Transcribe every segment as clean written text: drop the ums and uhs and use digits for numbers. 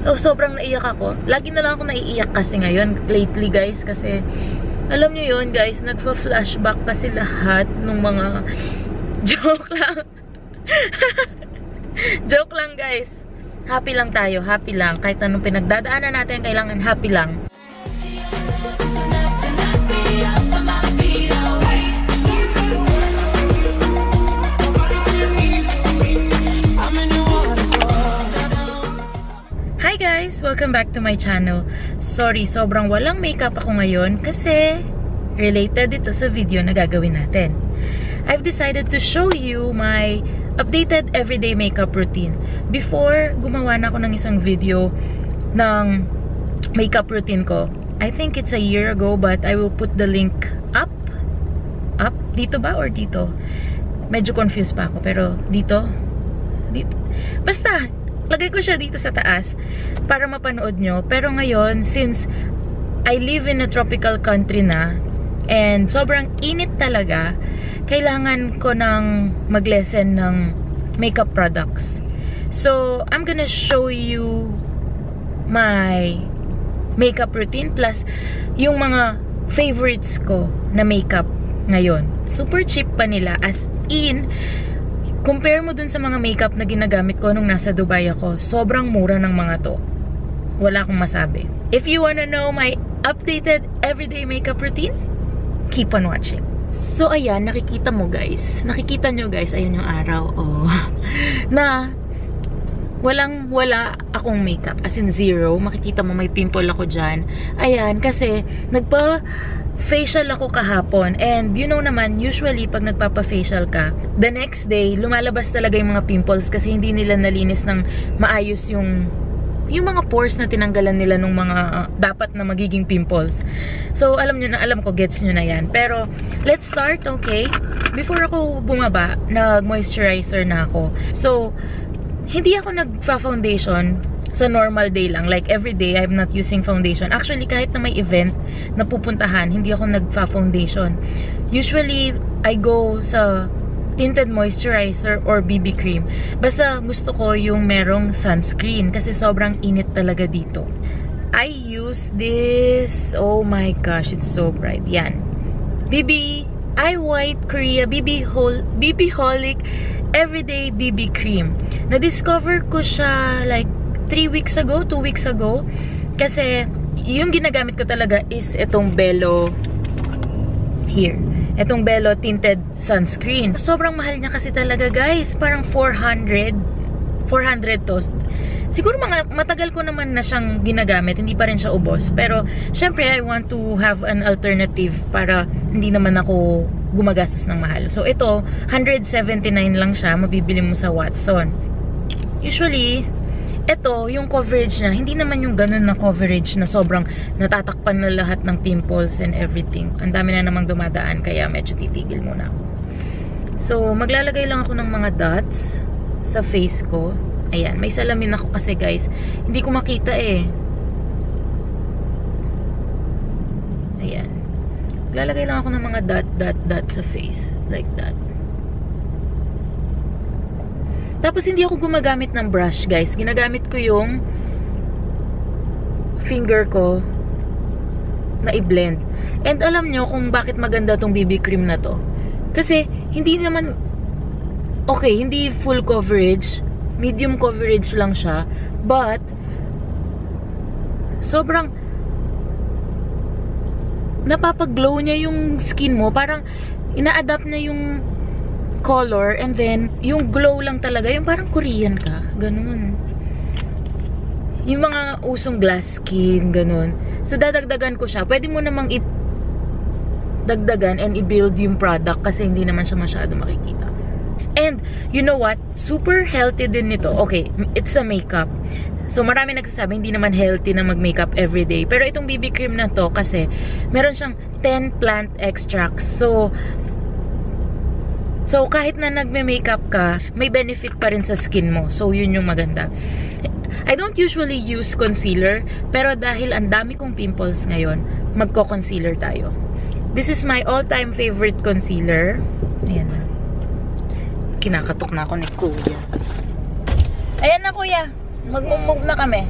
Oh, sobrang naiyak ako. Lagi na lang ako naiiyak kasi ngayon, lately guys, kasi alam nyo yun guys, nagfa-flashback kasi lahat ng mga joke lang. Joke lang guys. Happy lang tayo, happy lang. Kahit anong pinagdadaanan natin, kailangan happy lang. Hi guys! Welcome back to my channel. Sorry, sobrang walang makeup ako ngayon kasi related ito sa video na gagawin natin. I've decided to show you my updated everyday makeup routine. Before, gumawa na ako ng isang video ng makeup routine ko. I think it's a year ago, but I will put the link up. Up? Dito ba or dito? Medyo confused pa ako, pero dito? Dito. Basta! Lagay ko siya dito sa taas para mapanood nyo. Pero ngayon, since I live in a tropical country na and sobrang init talaga, kailangan ko ng mag-lessen ng makeup products. So, I'm gonna show you my makeup routine plus yung mga favorites ko na makeup ngayon. Super cheap pa nila, as in compare mo dun sa mga makeup na ginagamit ko nung nasa Dubai ako. Sobrang mura ng mga to. Wala akong masabi. If you wanna know my updated everyday makeup routine, keep on watching. So ayan, nakikita mo guys. Nakikita nyo guys, ayan yung araw. Oh. Na wala akong makeup. As in zero. Makikita mo may pimple ako dyan. Ayan, kasi facial ako kahapon, and you know naman, usually pag nagpapa-facial ka, the next day, lumalabas talaga yung mga pimples kasi hindi nila nalinis ng maayos yung mga pores na tinanggalan nila ng mga dapat na magiging pimples. So, alam ko, gets nyo na yan. Pero, let's start, okay? Before ako bumaba, nag-moisturizer na ako. So, hindi ako nagpa-foundation sa normal day lang. Like, every day, I'm not using foundation. Actually, kahit na may event na pupuntahan, hindi ako nagpa-foundation. Usually, I go sa tinted moisturizer or BB cream. Basta gusto ko yung merong sunscreen kasi sobrang init talaga dito. I use this, oh my gosh, it's so bright. Yan. I White Korea BB Holic Everyday BB Cream. Na-discover ko siya like 2 weeks ago. Kasi, yung ginagamit ko talaga is itong Belo here. Itong Belo Tinted Sunscreen. Sobrang mahal niya kasi talaga, guys. Parang 400 to. Siguro matagal ko naman na siyang ginagamit. Hindi pa rin siya ubos. Pero, syempre, I want to have an alternative para hindi naman ako gumagastos ng mahal. So, ito, 179 lang siya. Mabibili mo sa Watson. Usually, ito, yung coverage niya, hindi naman yung ganun na coverage na sobrang natatakpan na lahat ng pimples and everything. Ang dami na namang dumadaan, kaya medyo titigil muna ako. So, maglalagay lang ako ng mga dots sa face ko. Ayan, may salamin ako kasi guys, hindi ko makita eh. Ayan. Maglalagay lang ako ng mga dot sa face. Like that. Tapos, hindi ako gumagamit ng brush, guys. Ginagamit ko yung finger ko na i-blend. And alam nyo kung bakit maganda tong BB cream na to. Kasi, hindi naman, okay, hindi full coverage. Medium coverage lang siya. But, sobrang napapaglow niya yung skin mo. Parang, ina-adapt na yung color, and then, yung glow lang talaga, yung parang Korean ka, ganun. Yung mga usong glass skin, ganun. So, dadagdagan ko siya. Pwede mo namang dagdagan and i-build yung product kasi hindi naman siya masyado makikita. And, you know what? Super healthy din nito. Okay, it's a makeup. So, marami nagsasabi, hindi naman healthy na mag-makeup everyday. Pero itong BB cream na to, kasi, meron siyang 10 plant extracts. So, kahit na nagme-makeup ka, may benefit pa rin sa skin mo. So, yun yung maganda. I don't usually use concealer, pero dahil ang dami kong pimples ngayon, magko-concealer tayo. This is my all-time favorite concealer. Ayan na. Kinakatok na ako ni Kuya. Ayan na, Kuya. Mag-move na kami.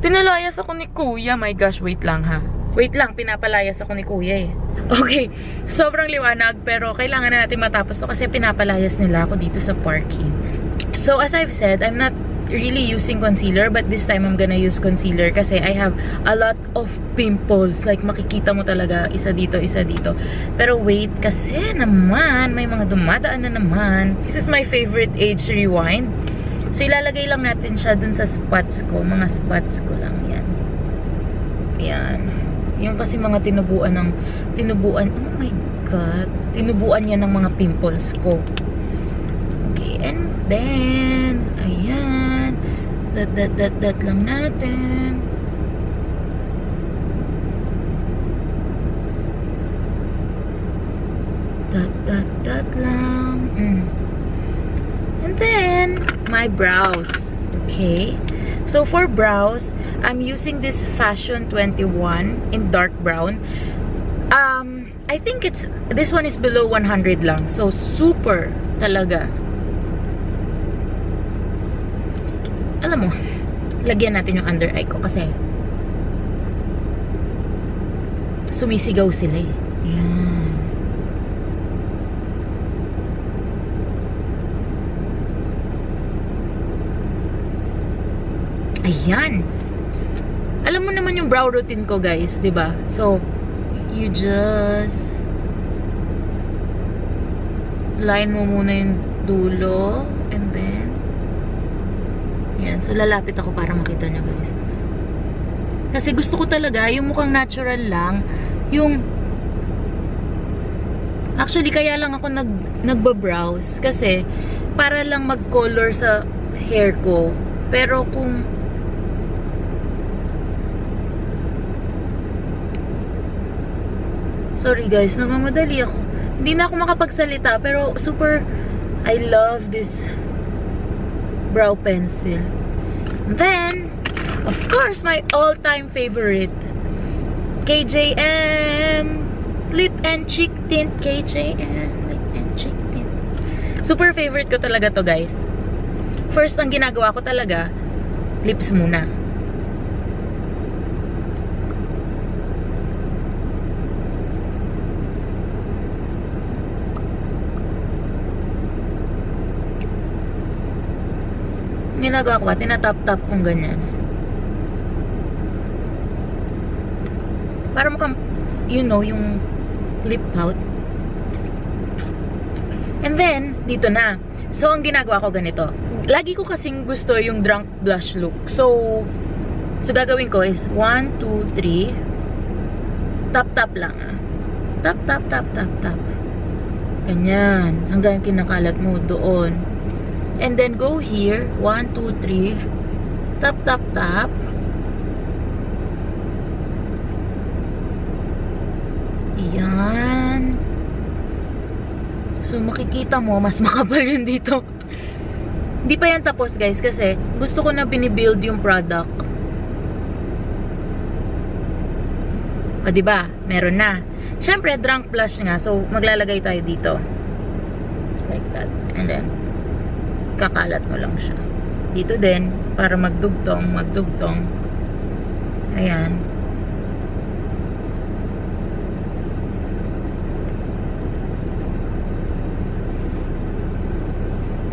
Pinalayas ako ni Kuya. My gosh, wait lang ha. Wait lang, pinapalayas ako ni Kuya eh. Okay, sobrang liwanag pero kailangan na natin matapos to kasi pinapalayas nila ako dito sa parking. So as I've said, I'm not really using concealer but this time I'm gonna use concealer kasi I have a lot of pimples. Like makikita mo talaga isa dito, isa dito. Pero wait, kasi naman may mga dumadaan na naman. This is my favorite age rewind. So ilalagay lang natin siya dun sa spots ko. Mga spots ko lang yan. Yan. Yung kasi mga tinubuan, oh my god, tinubuan yan ng mga pimples ko. Okay, and then, ayan, dat lang natin. Dat lang. And then, my brows. Okay. So, for brows, I'm using this Fashion 21 in dark brown. I think this one is below 100 lang. So, super talaga. Alam mo, lagyan natin yung under eye ko kasi sumisigaw sila eh. Ayan. Ayan. Alam mo naman yung brow routine ko, guys, 'di ba? So, you just line mo muna yung dulo and then ayan. So, lalapit ako para makita nyo, guys. Kasi gusto ko talaga yung mukhang natural lang. Yung actually, kaya lang ako nagba-brows kasi para lang mag-color sa hair ko. Pero kung sorry guys, nagmamadali ako. Hindi na ako makapagsalita pero super I love this brow pencil. And then, of course, my all-time favorite KJM Lip and Cheek Tint. KJM Lip and Cheek Tint. Super favorite ko talaga to, guys. First, ang ginagawa ko talaga, lips muna. Ginagawa ko, tinatap-tap kong ganyan. Para mukhang, you know, yung lip pout. And then, dito na. So, ang ginagawa ko ganito. Lagi ko kasing gusto yung drunk blush look. So gagawin ko is 1, 2, 3. Tap-tap lang ah. Tap-tap, tap-tap, tap. Ganyan. Hanggang kinakalat mo doon. And then go here. 1, 2, 3. Tap, tap, tap. Yan. So, makikita mo, mas makapal yun dito. Hindi pa yan tapos, guys, kasi gusto ko na binibuild yung product. O, diba? Meron na. Siyempre, drunk blush nga. So, maglalagay tayo dito. Like that. And then, kakalat mo lang siya. Dito din, para magdugtong. Ayan.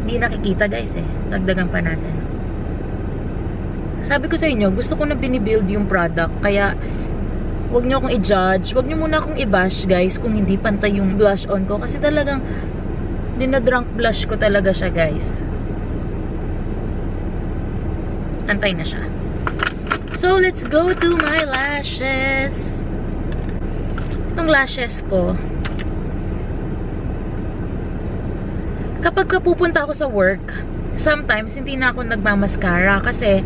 Hindi nakikita, guys eh. Dagdagan pa natin. Sabi ko sa inyo, gusto ko na binibuild yung product. Kaya, wag nyo akong i-judge. Wag nyo muna akong i-bash, guys, kung hindi pantay yung blush on ko. Kasi talagang, dinadrunk blush ko talaga siya, guys. Antay na siya. So, let's go to my lashes. Itong lashes ko, kapag pupunta ako sa work, sometimes hindi na ako nagmamaskara kasi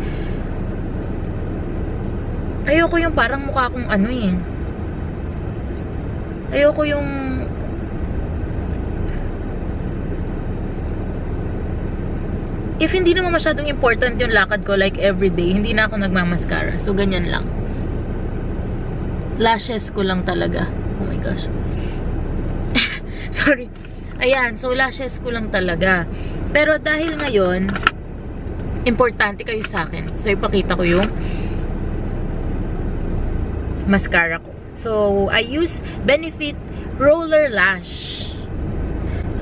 ayoko yung parang mukha akong ano eh. Ayoko yung if hindi naman masyadong important yung lakad ko like everyday, hindi na ako nagmamaskara. So, ganyan lang. Lashes ko lang talaga. Oh my gosh. Sorry. Ayan, so lashes ko lang talaga. Pero dahil ngayon, importante kayo sa akin. So, ipakita ko yung mascara ko. So, I use Benefit Roller Lash.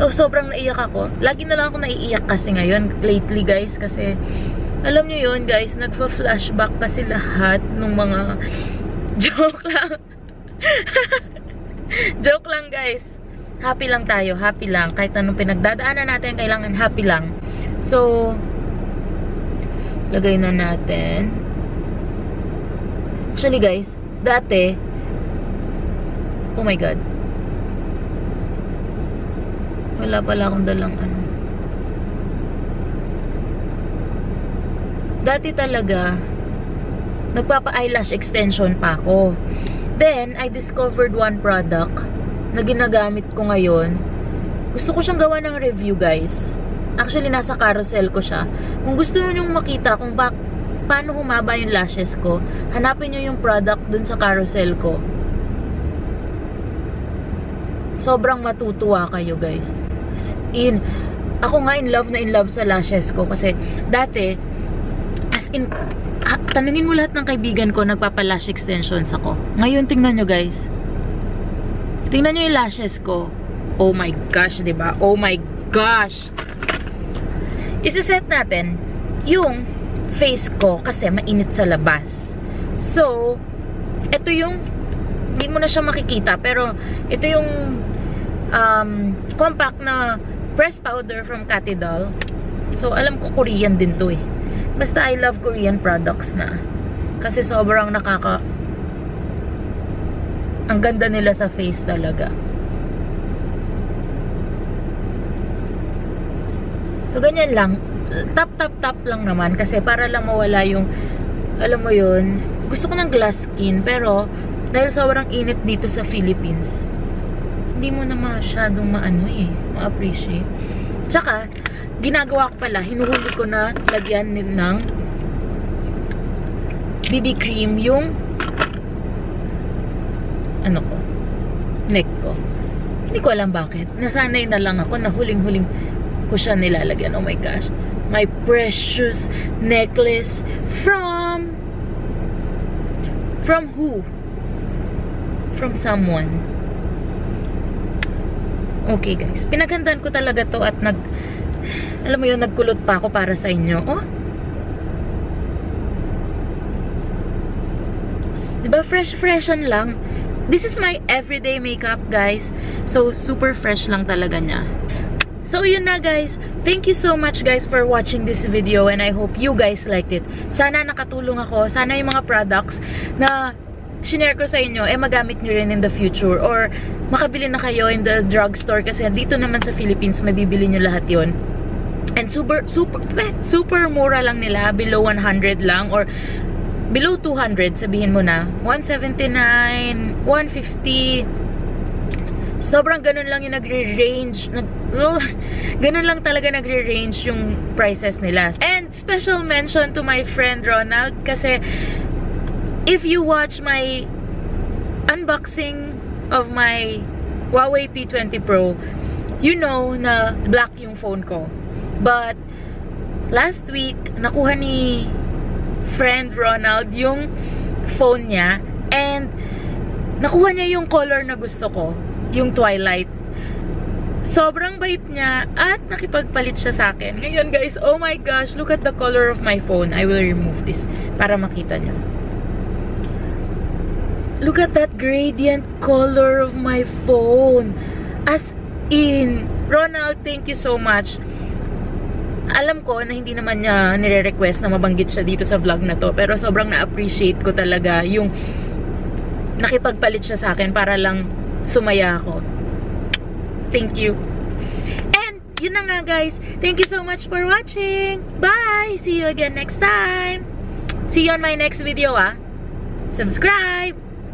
So, sobrang naiyak ako. Lagi na lang ako naiiyak kasi ngayon, lately guys, kasi alam nyo yun guys, nagfa-flashback kasi lahat ng mga joke lang. Joke lang guys. Happy lang tayo, happy lang. Kahit anong pinagdadaanan natin, kailangan happy lang. So, lagay na natin. Actually guys, dati, oh my god, wala pala akong dalang ano. Dati talaga, nagpapa-eyelash extension pa ako. Then, I discovered one product na ginagamit ko ngayon. Gusto ko siyang gawa ng review, guys. Actually, nasa carousel ko siya. Kung gusto nyo makita kung paano humaba yung lashes ko, hanapin nyo yung product dun sa carousel ko. Sobrang matutuwa kayo, guys. Ako nga in love sa lashes ko kasi dati, as in, tanungin mo lahat ng kaibigan ko, nagpapa-lash extensions ako. Ngayon, tingnan nyo guys. Tingnan nyo yung lashes ko. Oh my gosh, diba? Oh my gosh! Isa-set natin yung face ko kasi mainit sa labas. So, ito yung, hindi mo na siya makikita, pero ito yung compact na press powder from Catidol. So, alam ko Korean din to eh. Basta I love Korean products na. Kasi sobrang ang ganda nila sa face talaga. So, ganyan lang. Tap lang naman. Kasi para lang mawala yung, alam mo yun, gusto ko ng glass skin. Pero, dahil sobrang init dito sa Philippines, hindi mo na masyadong ma-appreciate. Tsaka, ginagawa ko pala, hinuhuli ko na lagyan ng BB cream yung neck ko. Hindi ko alam bakit. Nasanay na lang ako na huling-huling ko siya nilalagyan. Oh my gosh. My precious necklace from who? From someone. Okay guys. Pinaghandaan ko talaga to at alam mo yun, nagkulot pa ako para sa inyo. Oh. Diba fresh-freshan lang. This is my everyday makeup, guys. So, super fresh lang talaga niya. So, yun na, guys. Thank you so much, guys, for watching this video. And I hope you guys liked it. Sana nakatulong ako. Sana yung mga products na shinare ko sa inyo, magamit nyo rin in the future. Or, makabili na kayo in the drugstore. Kasi dito naman sa Philippines, mabibili nyo lahat yon. And super mura lang nila. Below 100 lang. Or, below 200, sabihin mo na. 179, 150. Sobrang ganun lang yung nagre-range. Ganun lang talaga nagre-range yung prices nila. And special mention to my friend Ronald. Kasi, if you watch my unboxing of my Huawei P20 Pro, you know na black yung phone ko. But, last week, nakuha ni friend Ronald yung phone niya and nakuha niya yung color na gusto ko, yung Twilight. Sobrang bait niya at nakipagpalit siya sa akin. Ngayon guys, oh my gosh, look at the color of my phone. I will remove this para makita niyo. Look at that gradient color of my phone. As in, Ronald, thank you so much. Alam ko na hindi naman niya nire-request na mabanggit siya dito sa vlog na to. Pero sobrang na-appreciate ko talaga yung nakipagpalit siya sa akin para lang sumaya ako. Thank you. And, yun na nga guys. Thank you so much for watching. Bye! See you again next time. See you on my next video, ah. Subscribe!